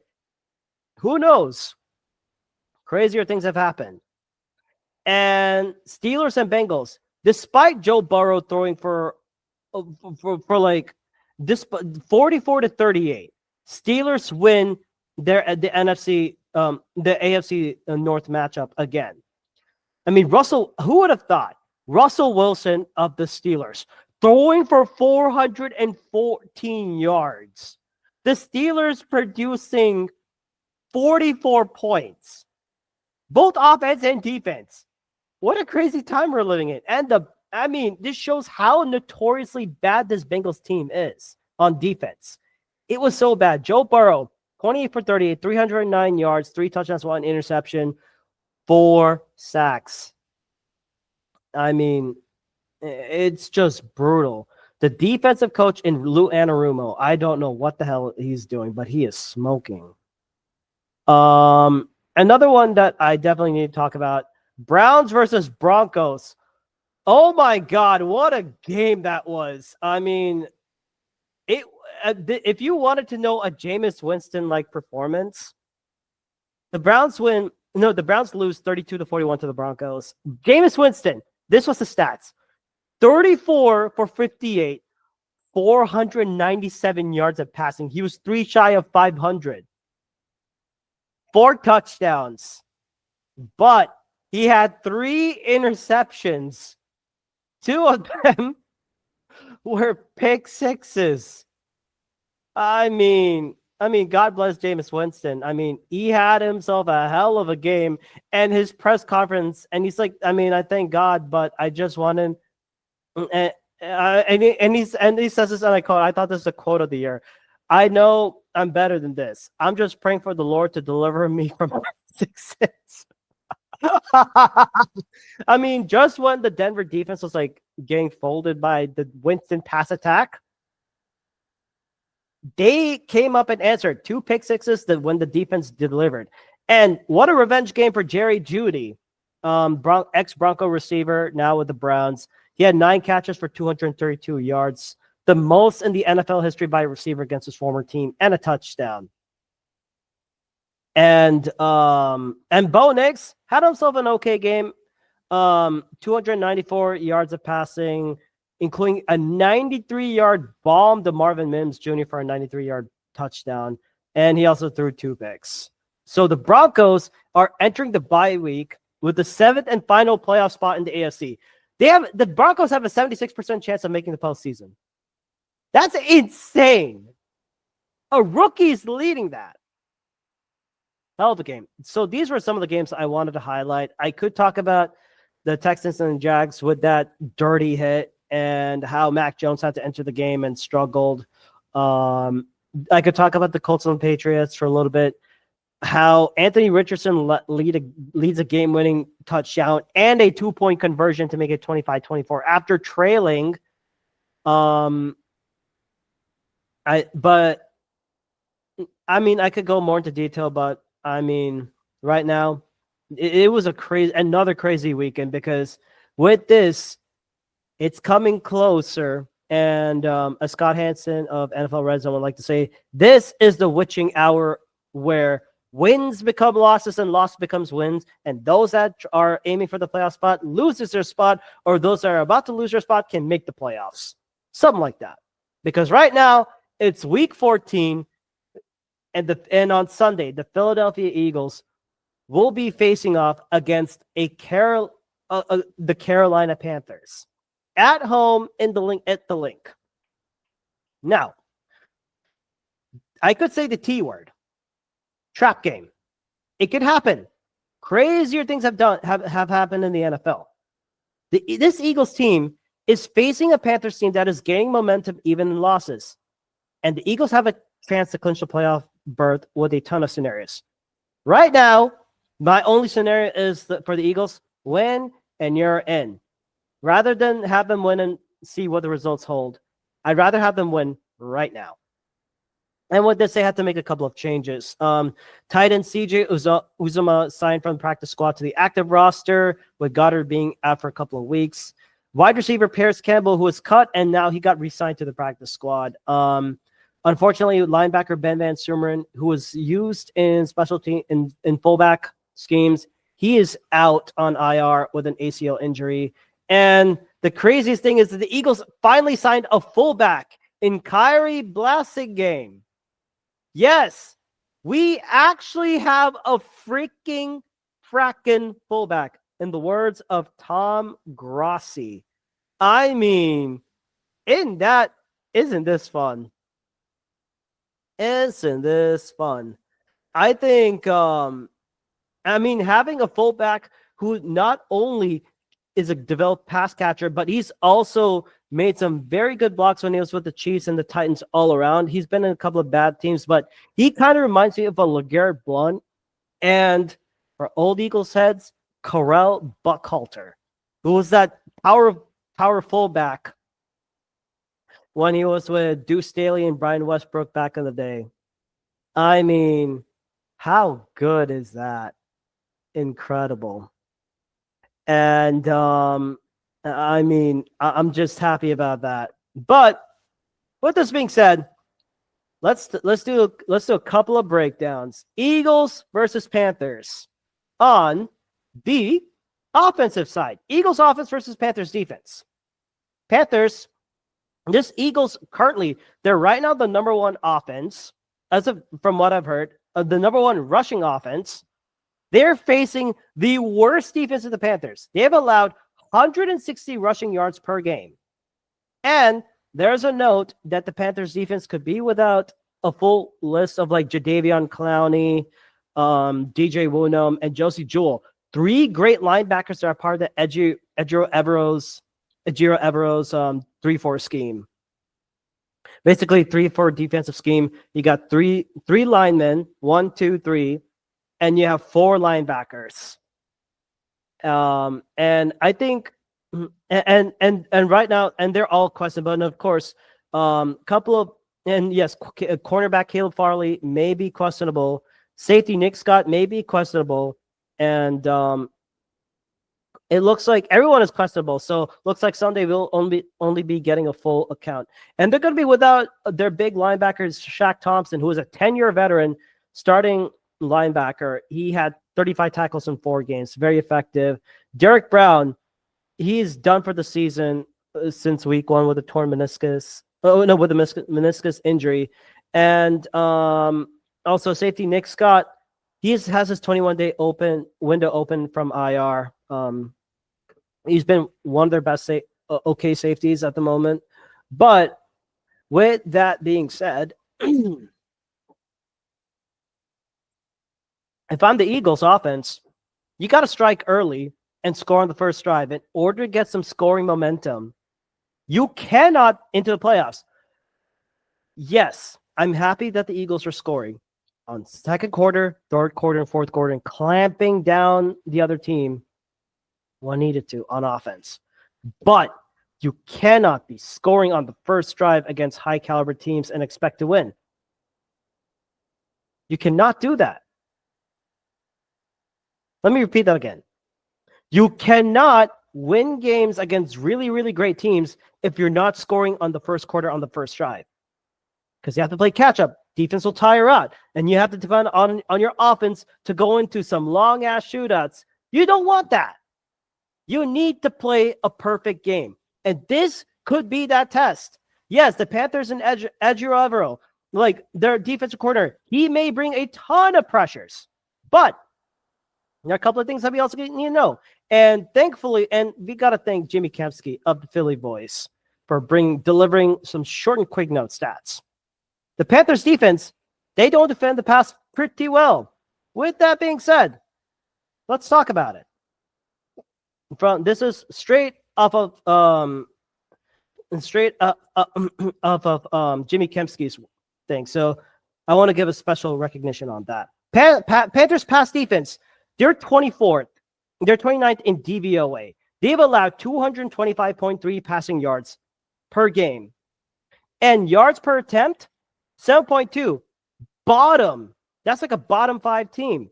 Who knows? Crazier things have happened. And Steelers and Bengals, despite Joe Burrow throwing for like this 44-38, Steelers win the AFC North matchup again. I mean, who would have thought? Russell Wilson of the Steelers throwing for 414 yards. The Steelers producing 44 points. Both offense and defense. What a crazy time we're living in. And this shows how notoriously bad this Bengals team is on defense. It was so bad. Joe Burrow, 28 for 38, 309 yards, 3 touchdowns, 1 interception, 4 sacks. I mean, it's just brutal. The defensive coach in Lou Anarumo, I don't know what the hell he's doing, but he is smoking. Another one that I definitely need to talk about, Browns versus Broncos. Oh my God, what a game that was. I mean, if you wanted to know a Jameis Winston-like performance, the Browns lose 32-41 to the Broncos. Jameis Winston, this was the stats. 34 for 58, 497 yards of passing. He was 3 shy of 500. 4 touchdowns. But he had 3 interceptions. 2 of them were pick sixes. I mean, God bless Jameis Winston. I mean, he had himself a hell of a game, and his press conference, and he's like, I thank God, but I just wanted, and he says this, and I quote, I thought this was a quote of the year. I know I'm better than this. I'm just praying for the Lord to deliver me from success. I mean, just when the Denver defense was like getting folded by the Winston pass attack, they came up and answered 2 pick sixes when the defense delivered. And what a revenge game for Jerry Jeudy, ex-Bronco receiver, now with the Browns. He had 9 catches for 232 yards, the most in the NFL history by a receiver against his former team, and a touchdown. And Bo Nix had himself an okay game. 294 yards of passing, including a 93-yard bomb to Marvin Mims Jr. for a 93-yard touchdown. And he also threw 2 picks. So the Broncos are entering the bye week with the 7th and final playoff spot in the AFC. The Broncos have a 76% chance of making the postseason. That's insane. A rookie's leading that. Hell of a game. So these were some of the games I wanted to highlight. I could talk about the Texans and Jags with that dirty hit and how Mac Jones had to enter the game and struggled. I could talk about the Colts and Patriots for a little bit. How Anthony Richardson leads a game-winning touchdown and a 2-point conversion to make it 25-24 after trailing. I could go more into detail, but right now it was another crazy weekend because with this, it's coming closer. And as Scott Hansen of NFL Red Zone would like to say, this is the witching hour where wins become losses and loss becomes wins. And those that are aiming for the playoff spot loses their spot, or those that are about to lose their spot can make the playoffs. Something like that. Because right now it's week 14, and on Sunday, the Philadelphia Eagles will be facing off against the Carolina Panthers at home at the link. Now, I could say the T word. Trap game. It could happen. Crazier things have happened in the NFL. This Eagles team is facing a Panthers team that is gaining momentum even in losses. And the Eagles have a chance to clinch the playoff berth with a ton of scenarios. Right now, my only scenario is for the Eagles, win and you're in. Rather than have them win and see what the results hold, I'd rather have them win right now. And with this, they had to make a couple of changes. Tight end CJ Uzoma signed from the practice squad to the active roster, with Goddard being out for a couple of weeks. Wide receiver Paris Campbell, who was cut, and now he got re-signed to the practice squad. Unfortunately, linebacker Ben Van Sumeren, who was used in specialty in fullback schemes, he is out on IR with an ACL injury. And the craziest thing is that the Eagles finally signed a fullback in Kyrie Blasingame. Yes, we actually have a fracking fullback, in the words of Tom Grossi. Isn't this fun? Isn't this fun? I think, having a fullback who not only is a developed pass catcher, but he's also made some very good blocks when he was with the Chiefs and the Titans all around. He's been in a couple of bad teams, but he kind of reminds me of a LeGarrette Blount. And for old Eagles heads, Correll Buckhalter, who was that power fullback when he was with Deuce Staley and Brian Westbrook back in the day. How good is that? Incredible. And I'm just happy about that. But with this being said, let's do a couple of breakdowns. Eagles versus Panthers on the offensive side. Eagles offense versus Panthers defense. Panthers, this Eagles currently, they're right now the number one offense, from what I've heard, the number one rushing offense. They're facing the worst defense of the Panthers. They have allowed 160 rushing yards per game. And there's a note that the Panthers defense could be without a full list of like Jadeveon Clowney, DJ Woonem, and Josie Jewell. 3 great linebackers that are part of the Ejiro Evero's 3-4 scheme. Basically, 3-4 defensive scheme. You got three linemen, 1, 2, 3, and you have 4 linebackers. And I think, and right now, and they're all questionable. And of course, cornerback Caleb Farley may be questionable. Safety Nick Scott may be questionable. And it looks like everyone is questionable. So looks like Sunday will only be getting a full account. And they're going to be without their big linebackers, Shaq Thompson, who is a 10-year veteran starting linebacker. He had 35 tackles in 4 games. Very effective. Derek Brown, he's done for the season since week 1 with a torn meniscus. With a meniscus injury. And also safety Nick Scott, he has his 21-day window open from IR. He's been one of their best okay safeties at the moment. But with that being said, if I'm the Eagles offense, you got to strike early and score on the first drive in order to get some scoring momentum. You cannot into the playoffs. Yes, I'm happy that the Eagles are scoring on second quarter, third quarter, and fourth quarter, and clamping down the other team when needed to on offense. But you cannot be scoring on the first drive against high caliber teams and expect to win. You cannot do that. Let me repeat that again. You cannot win games against really, really great teams if you're not scoring on the first quarter on the first drive. Because you have to play catch up. Defense will tire out. And you have to depend on your offense to go into some long ass shootouts. You don't want that. You need to play a perfect game. And this could be that test. Yes, the Panthers and Edger Evero, like their defensive corner, he may bring a ton of pressures. But there are a couple of things that we also need to know. And thankfully, and we got to thank Jimmy Kempski of the Philly Voice for delivering some short and quick note stats. The Panthers defense, they don't defend the pass pretty well. With that being said, let's talk about it. This is straight off of Jimmy Kempski's thing. So I want to give a special recognition on that. Panthers pass defense, they're 24th. They're 29th in DVOA. They've allowed 225.3 passing yards per game. And yards per attempt, 7.2. Bottom. That's like a bottom 5 team.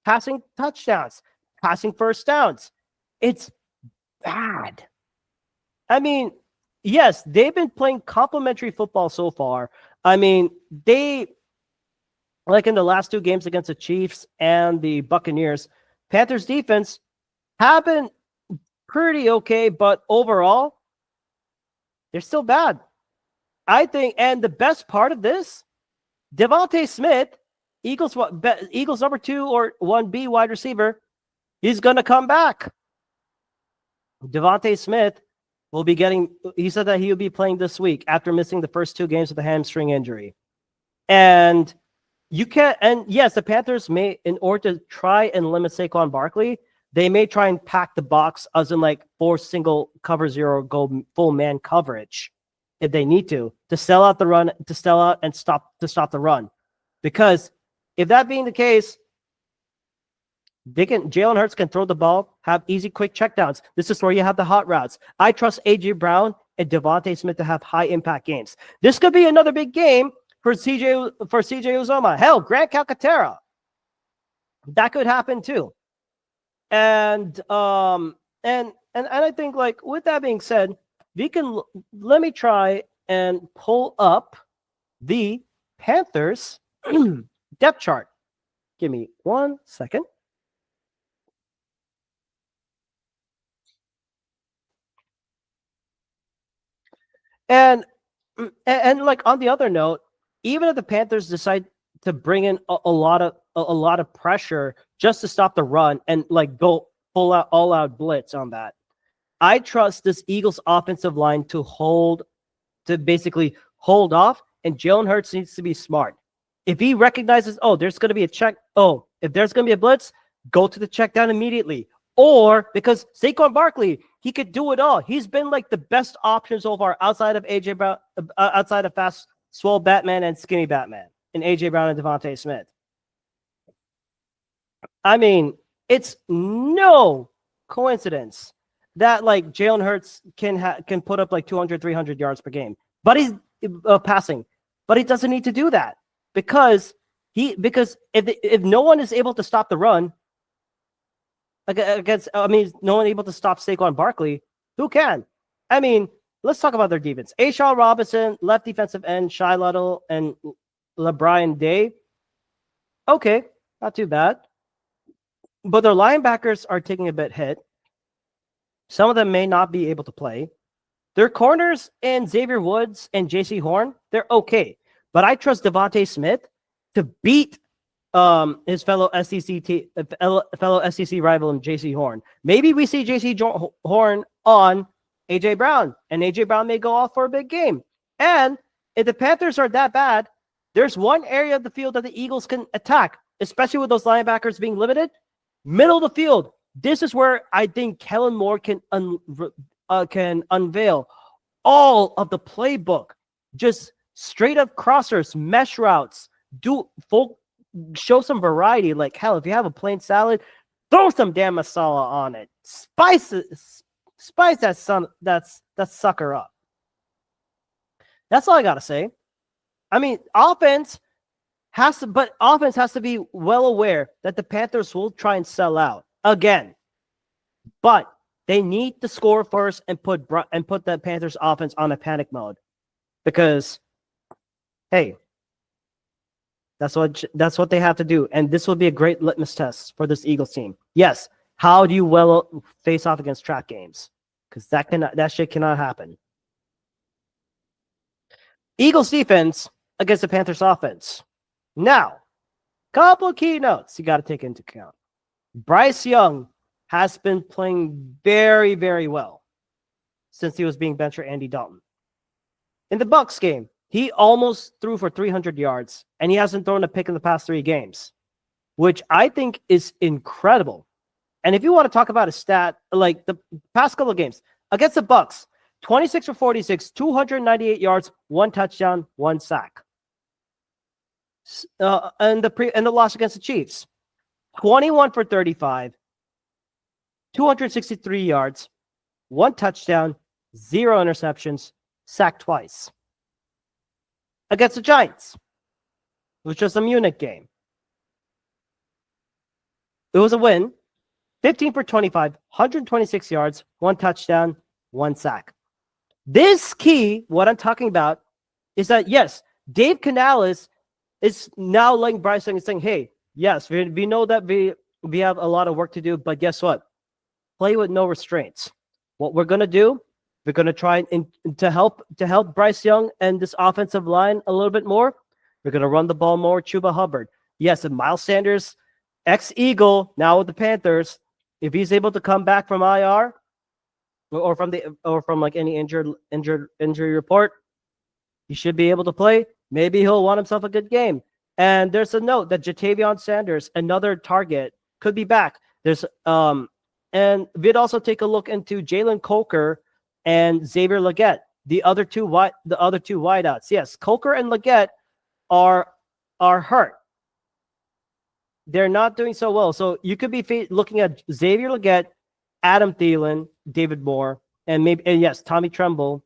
Passing touchdowns, passing first downs. It's bad. I mean, yes, they've been playing complimentary football so far. I mean, they, like in the last 2 games against the Chiefs and the Buccaneers, Panthers defense have been pretty okay, but overall, they're still bad. I think, and the best part of this, Devontae Smith, Eagles number 2 or 1B wide receiver, he's going to come back. Devontae Smith will be he said that he'll be playing this week after missing the first 2 games with a hamstring injury. And yes, the Panthers may, in order to try and limit Saquon Barkley, they may try and pack the box as in like 4 single cover 0 go full man coverage if they need to sell out the run, to sell out and stop the run. Because if that being the case, Jalen Hurts can throw the ball, have easy, quick checkdowns. This is where you have the hot routes. I trust AJ Brown and Devontae Smith to have high impact games. This could be another big game for CJ Uzomah. Hell, Grant Calcaterra. That could happen too. And I think, like, with that being said, let me try and pull up the Panthers depth chart. Give me 1 second. And like on the other note, even if the Panthers decide to bring in a lot of pressure just to stop the run and like go all out blitz on that, I trust this Eagles offensive line to basically hold off, and Jalen Hurts needs to be smart. If he recognizes, there's going to be a check, if there's going to be a blitz, go to the check down immediately. Or because Saquon Barkley, he could do it all. He's been like the best option so far outside of AJ Brown, outside of fast, swole Batman and skinny Batman, and AJ Brown and Devontae Smith. I mean, it's no coincidence that like Jalen Hurts can put up like 200, 300 yards per game, but he's passing. But he doesn't need to do that because if no one is able to stop the run, no one able to stop Saquon Barkley, who can? I mean, let's talk about their defense. Ashawn Robinson, left defensive end, Shy Little, and LeBron Day. Okay, not too bad. But their linebackers are taking a bit hit. Some of them may not be able to play. Their corners in Xavier Woods and JC Horn, they're okay. But I trust Devontae Smith to beat his fellow SEC rival in JC Horn. Maybe we see JC Horn on AJ Brown, and AJ Brown may go off for a big game. And if the Panthers are that bad, there's one area of the field that the Eagles can attack, especially with those linebackers being limited. Middle of the field, This is where I think Kellen Moore can unveil all of the playbook. Just straight up crossers, mesh routes, show some variety. Like, hell, if you have a plain salad, throw some damn masala on it. Spice that sucker up. That's all I gotta say. I mean, offense has to be well aware that the Panthers will try and sell out again. But they need to score first and put the Panthers offense on a panic mode. Because hey, that's what they have to do. And this will be a great litmus test for this Eagles team. Yes, how do you face off against trap games? Because that shit cannot happen. Eagles defense against the Panthers offense. Now, couple of key notes you got to take into account. Bryce Young has been playing very, very well since he was being benched for Andy Dalton. In the Bucs game, he almost threw for 300 yards, and he hasn't thrown a pick in the past 3 games, which I think is incredible. And if you want to talk about a stat, like the past couple of games, against the Bucs, 26 for 46, 298 yards, 1 touchdown, 1 sack. And the loss against the Chiefs, 21 for 35, 263 yards, 1 touchdown, 0 interceptions, sacked twice. Against the Giants, which was a Munich game, it was a win. 15 for 25, 126 yards, 1 touchdown, 1 sack. This key, what I'm talking about, is that, yes, Dave Canales is now letting Bryce Young and saying, hey, yes, we know that we have a lot of work to do, but guess what? Play with no restraints. What we're going to do, we're going to try to help Bryce Young and this offensive line a little bit more. We're going to run the ball more. Chuba Hubbard. Yes, and Miles Sanders, ex-Eagle, now with the Panthers, if he's able to come back from IR or from like any injury report, he should be able to play. Maybe he'll want himself a good game. And there's a note that Jatavion Sanders, another target, could be back. And we'd also take a look into Jalen Coker and Xavier Legette, the other two wideouts. Yes, Coker and Legette are hurt. They're not doing so well. So you could be looking at Xavier Legette, Adam Thielen, David Moore, and yes, Tommy Tremble,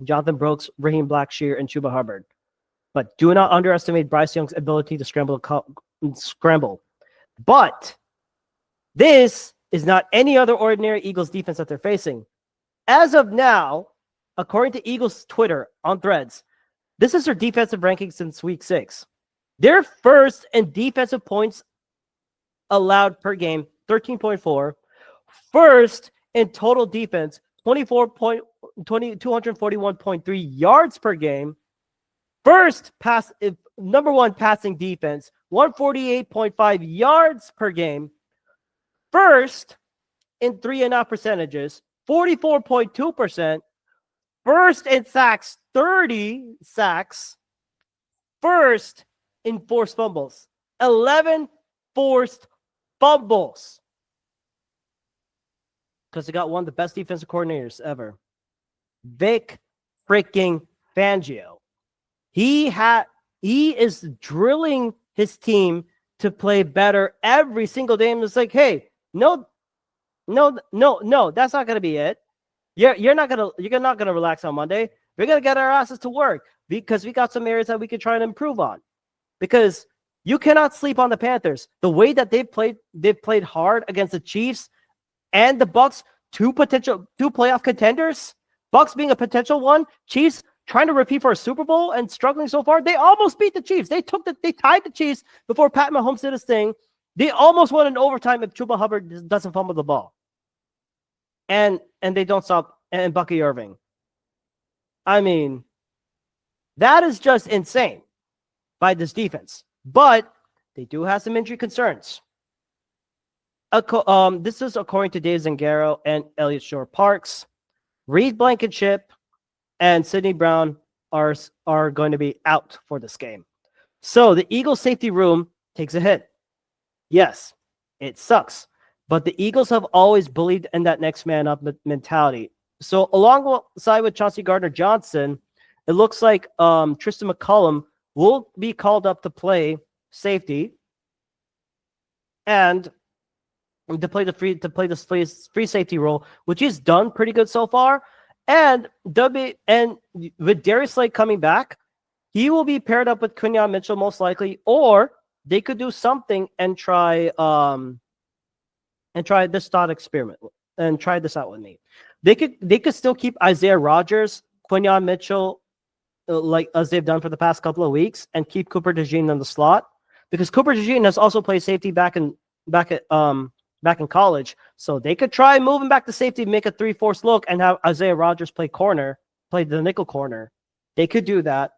Jonathan Brooks, Raheem Blackshear, and Chuba Hubbard. But do not underestimate Bryce Young's ability to scramble. But this is not any other ordinary Eagles defense that they're facing. As of now, according to Eagles Twitter on Threads, this is their defensive ranking since week 6. They're first in defensive points allowed per game, 13.4. First in total defense, 241.3 yards per game. First number 1 passing defense, 148.5 yards per game. First in 3-and-out percentages, 44.2%. First in sacks, 30 sacks. First in forced fumbles, 11 forced fumbles. Because they got one of the best defensive coordinators ever, Vic freaking Fangio. He is drilling his team to play better every single day. And it's like, hey, no, that's not gonna be it. You're not gonna relax on Monday. We're gonna get our asses to work because we got some areas that we can try and improve on. Because you cannot sleep on the Panthers. The way that they've played hard against the Chiefs and the Bucs, two playoff contenders. Bucs being a potential one, Chiefs trying to repeat for a Super Bowl and struggling so far. They almost beat the Chiefs. They tied the Chiefs before Pat Mahomes did his thing. They almost won in overtime if Chuba Hubbard doesn't fumble the ball. And they don't stop and Bucky Irving. I mean, that is just insane by this defense. But they do have some injury concerns. This is according to Dave Zangaro and Elliott Shore-Parks. Reed Blankenship and Sidney Brown are going to be out for this game. So the Eagles safety room takes a hit. Yes, it sucks. But the Eagles have always believed in that next man up mentality. So alongside with Chauncey Gardner-Johnson, it looks like Tristan McCullum will be called up to play safety and to play this free safety role, which he's done pretty good so far. And with Darius Slade coming back, he will be paired up with Quinyon Mitchell most likely, or they could do something and try this thought experiment and try this out with me. They could still keep Isaiah Rodgers, Quinyon Mitchell, like as they've done for the past couple of weeks, and keep Cooper DeJean in the slot, because Cooper DeJean has also played safety back in college. So they could try moving back to safety, make a 3-4 look, and have Isaiah Rodgers play the nickel corner. They could do that.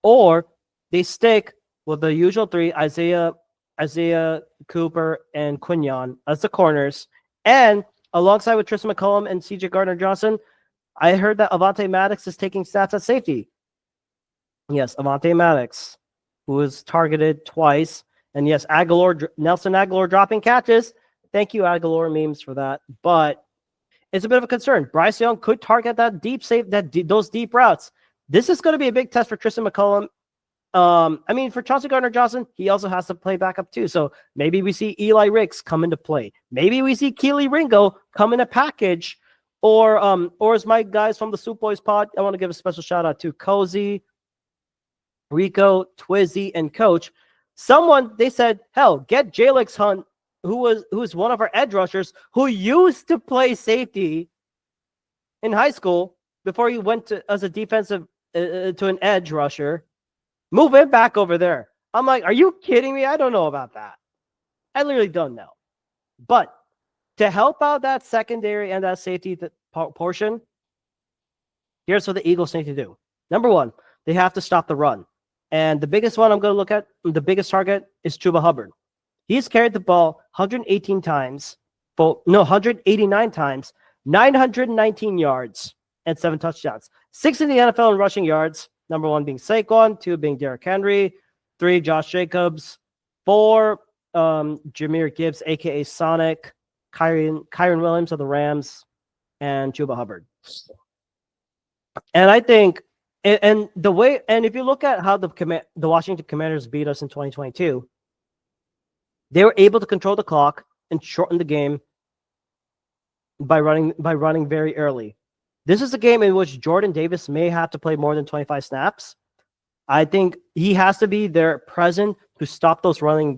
Or they stick with the usual three, Isaiah, Cooper, and Quinyon as the corners. And alongside with Tristan McCullum and CJ Gardner-Johnson, I heard that Avonte Maddox is taking snaps at safety. Yes, Avonte Maddox, who was targeted twice. And yes, Nelson Aguilar dropping catches. Thank you, Aguilar memes, for that. But it's a bit of a concern. Bryce Young could target those deep routes. This is going to be a big test for Tristan McCullum. For Chauncey Gardner-Johnson, he also has to play backup too. So maybe we see Eli Ricks come into play. Maybe we see Keely Ringo come in a package. Or as my guys from the Soup Boys pod, I want to give a special shout out to Cozy, Rico, Twizzy, and Coach. They said, hell, get Jalix Hunt, who's one of our edge rushers, who used to play safety in high school before he went as a defensive to an edge rusher. Move him back over there. I'm like, are you kidding me? I don't know about that. I literally don't know. But to help out that secondary and that safety portion, here's what the Eagles need to do. Number one, they have to stop the run. And the biggest one I'm going to look at, the biggest target, is Chuba Hubbard. He's carried the ball 189 times, 919 yards, and 7 touchdowns. 6 in the NFL in rushing yards. Number 1 being Saquon, 2 being Derrick Henry, 3 Josh Jacobs, 4 Jahmyr Gibbs, a.k.a. Sonic, Kyron Williams of the Rams, and Chuba Hubbard. And I think, and if you look at how the Washington Commanders beat us in 2022, they were able to control the clock and shorten the game by running very early. This is a game in which Jordan Davis may have to play more than 25 snaps. I think he has to be there present to stop those run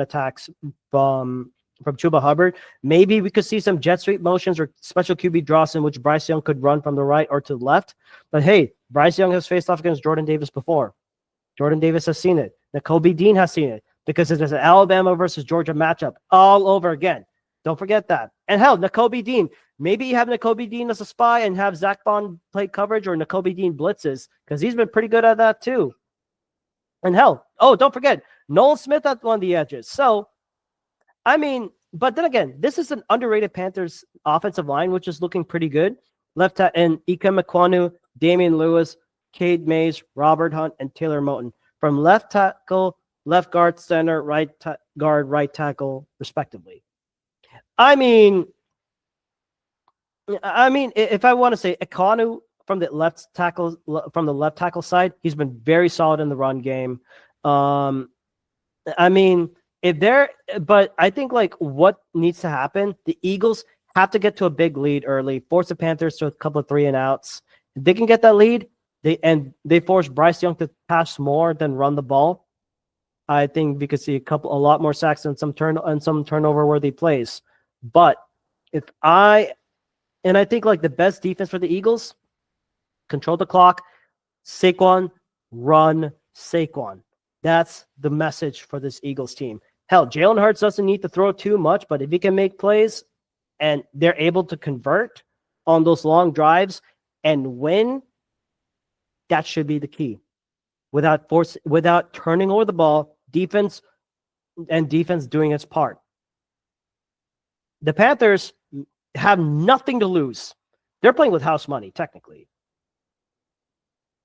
attacks from Chuba Hubbard. Maybe we could see some jet sweep motions or special QB draws in which Bryce Young could run from the right or to the left. But hey, Bryce Young has faced off against Jordan Davis before. Jordan Davis has seen it. Nakobe Dean has seen it, because it is an Alabama versus Georgia matchup all over again. Don't forget that. And hell, Nakobe Dean. Maybe you have Nakobe Dean as a spy and have Zach Bond play coverage, or Nakobe Dean blitzes, because he's been pretty good at that too. And hell, don't forget, Nolan Smith at one of the edges. So, but then again, this is an underrated Panthers offensive line, which is looking pretty good. Left and Ikem Ekwonu, Damian Lewis, Cade Mays, Robert Hunt, and Taylor Moton. From left tackle, left guard, center, right guard, right tackle, respectively. If I want to say Ekwonu from the left tackle side, he's been very solid in the run game. But I think like what needs to happen, the Eagles have to get to a big lead early, force the Panthers to a couple of 3 and outs. If they can get that lead, they force Bryce Young to pass more than run the ball, I think we could see a lot more sacks and some turnover worthy plays. But I think like the best defense for the Eagles, control the clock, Saquon, run Saquon. That's the message for this Eagles team. Hell, Jalen Hurts doesn't need to throw too much, but if he can make plays and they're able to convert on those long drives and win, that should be the key. Without turning over the ball, defense doing its part. The Panthers have nothing to lose. They're playing with house money, technically.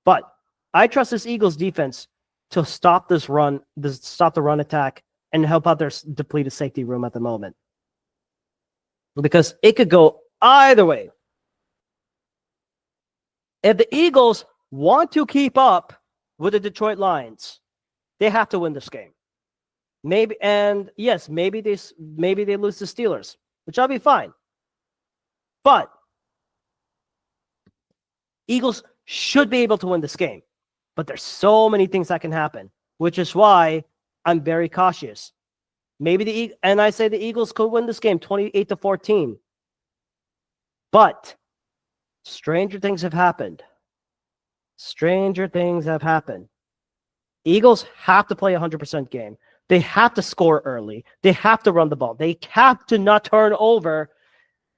But I trust this Eagles defense to stop the run attack and help out their depleted safety room at the moment. Because it could go either way. If the Eagles want to keep up with the Detroit Lions, they have to win this game. Maybe they lose to Steelers, which I'll be fine. But Eagles should be able to win this game. But there's so many things that can happen, which is why I'm very cautious. I say the Eagles could win this game 28-14. But stranger things have happened. Eagles have to play a 100% game. They have to score early. They have to run the ball. They have to not turn over.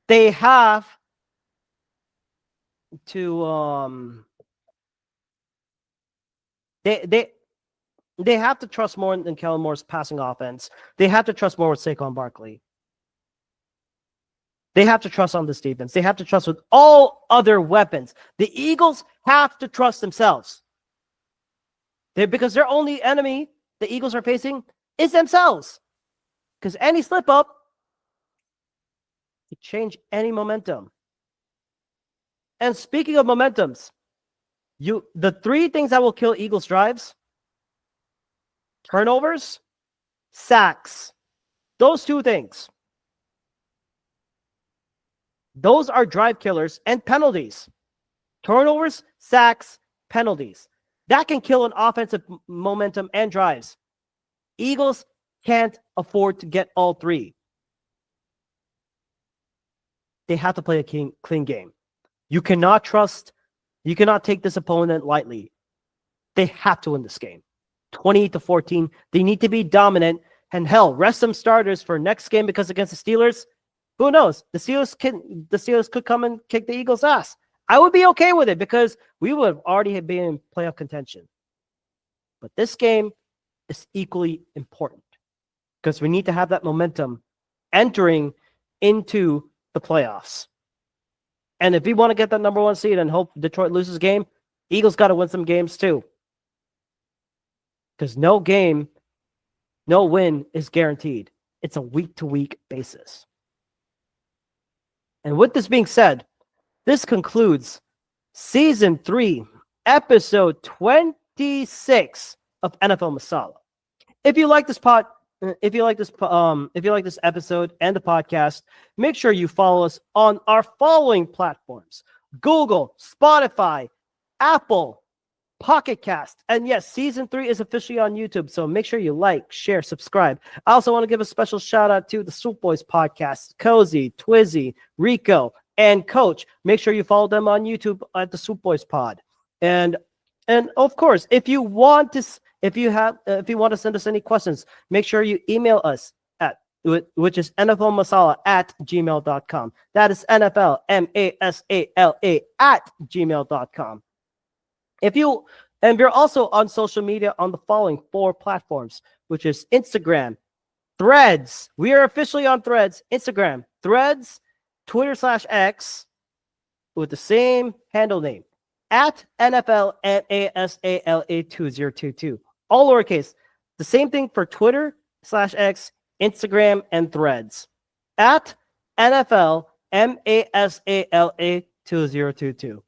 They have to they have to trust more in Kellen Moore's passing offense. They have to trust more with Saquon Barkley. They have to trust on this defense. They have to trust with all other weapons. The Eagles have to trust themselves. Because their only enemy the Eagles are facing is themselves. Because any slip up could change any momentum. And speaking of momentums, the three things that will kill Eagles drives: turnovers, sacks. Those two things. Those are drive killers, and penalties. Turnovers, sacks, penalties. That can kill an offensive momentum and drives. Eagles can't afford to get all three. They have to play a clean game. You cannot take this opponent lightly. They have to win this game. 28-14. They need to be dominant. And hell, rest some starters for next game, because against the Steelers, who knows? The Steelers could come and kick the Eagles' ass. I would be okay with it, because we would have already been in playoff contention. But this game is equally important, because we need to have that momentum entering into the playoffs. And if we want to get that number 1 seed and hope Detroit loses a game, Eagles got to win some games too. Because no win is guaranteed. It's a week-to-week basis. And with this being said, this concludes Season 3, Episode 26 of NFL Masala. If you like this episode and the podcast, make sure you follow us on our following platforms: Google, Spotify, Apple, Pocket Cast. And yes, Season 3 is officially on YouTube, so make sure you like, share, subscribe. I also want to give a special shout out to the Swoop Boys podcast, Cozy, Twizzy, Rico, and Coach. Make sure you follow them on YouTube at the Swoop Boys pod. And of course, if you want to send us any questions, make sure you email us which is nflmasala@gmail.com. That is NFL MASALA @gmail.com. And we're also on social media on the following 4 platforms, which is Instagram, Threads. We are officially on Threads, Instagram, Threads, Twitter/X, with the same handle name, @NFL MASALA 2022. All lowercase. The same thing for Twitter/X, Instagram, and Threads, @NFL MASALA 2022.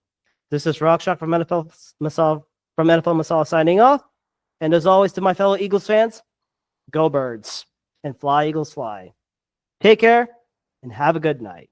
This is Rakshak from NFL Masala signing off. And as always, to my fellow Eagles fans, go Birds and fly Eagles fly. Take care and have a good night.